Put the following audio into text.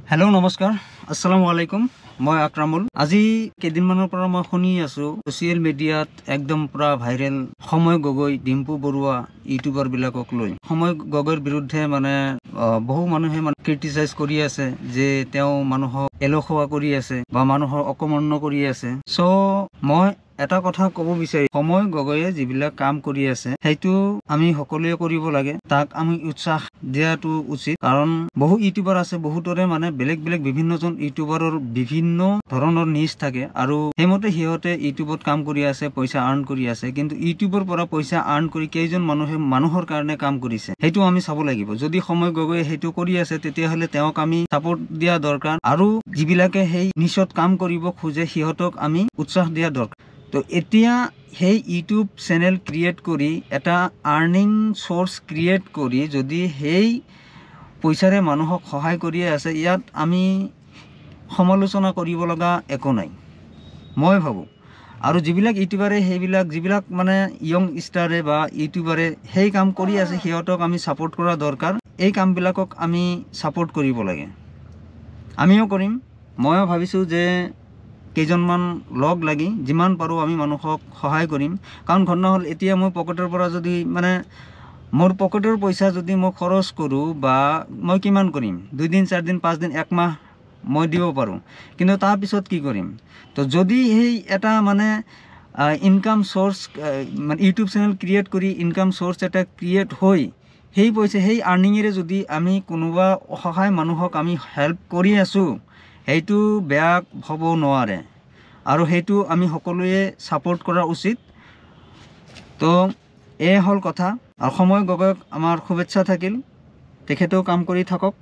hello नमस्कार अस्सलामु आलैकुम मैं आक्रामुल আজি কেদিনমানৰ পৰা মই শুনি আছো সোশ্যাল মিডিয়াত একদম পুৰা ভাইৰেল সময় গগৈ ডিম্পু বৰুৱা ইউটিউবাৰ বিলাকক লৈ সময় গগৈৰ বিৰুদ্ধে মানে বহু মানুহে ক্ৰিটিসাইজ কৰি আছে যে তেওঁ মানুহক এলখোৱা কৰি আছে বা মানুহৰ অকমন্ন কৰি আছে সো মই এটা কথা কব বিচাৰি সময় গগৈয়ে যিবিলাক কাম কৰি আছে সেইটো আমি সকলোৱে কৰিব লাগে তাক আমি উৎসাহ দিয়াটো উচিত কাৰণ বহু ইউটিউবাৰ আছে বহুতৰে মানে বেলেগ বেলেগ বিভিন্নজন ইউটিউবাৰৰ বিভিন্ন ধৰণৰ নিজ থাকে আৰু হেমতে হিহতে ইউটিউবত কাম কৰি আছে পইচা আৰ্ন কৰি আছে কিন্তু ইউটিউবৰ পৰা পইচা আৰ্ন কৰি কেইজন মানুহে মানুহৰ কাৰণে কাম কৰিছে সেইটো আমি চাব লাগিব যদি সময় গগৈয়ে সেইটো কৰি আছে তেতিয়া হলে তেওঁক আমি সাপোৰ্ট দিয়া দৰকাৰ আৰু যিবিলাকে সেই নিশত কাম কৰিব খোজে হিহতক আমি উৎসাহ দিয়া দৰকাৰ তো এতিয়া সেই ইউটিউব চেনেল ক্ৰিয়েট কৰি এটা আৰ্নিং সোৰ্স ক্ৰিয়েট কৰি যদি সেই পইচাৰে মানুহক সহায় কৰি আছে ইয়াত আমি সমালোচনা কৰিব লগা একো নাই মই ভাবো আৰু যিবিলাক ইউটিউবাৰে সেইবিলাক যিবিলাক মানে ইয়ং ষ্টাৰে বা ইউটিউবাৰে সেই কাম কৰি আছে হিহতক আমি সাপোৰ্ট কৰা দৰকাৰ এই কামবিলাকক আমি সাপোৰ্ট কৰিব লাগে আমিও কৰিম ময়ো ভাবিছো যে কেইজনমান লগ লাগি যিমান পাৰো আমি মানুহক সহায় কৰিম কাৰণ ঘটনা হল এতিয়া মই পকেটৰ পৰা যদি মানে মোৰ পকেটৰ পইচা যদি মই খৰচ কৰো বা মই কিমান কৰিম 2 দিন 4 দিন 5 দিন 1 মাহ মই দিব পাৰো কিন্তু তাৰ পিছত কি কৰিম তো যদি এই এটা মানে ইনকাম সোৰ্স মানে ইউটিউব চ্যানেল ক্ৰিয়েট কৰি ইনকাম সোৰ্স এটা ক্ৰিয়েট হৈ সেই পইচা সেই আৰ্নিংৰে যদি আমি কোনোবা অসহায় মানুহক আমি হেল্প কৰি আছো এইটো বেয়া হ'ব নোৱাৰে আৰু সেইটো আমি সকলোৱে সাপোৰ্ট কৰা উচিত তো এই হল কথা আৰু সময় গগৈক আমাৰ শুভেচ্ছা থাকিল তেখেতেও কাম কৰি থাকক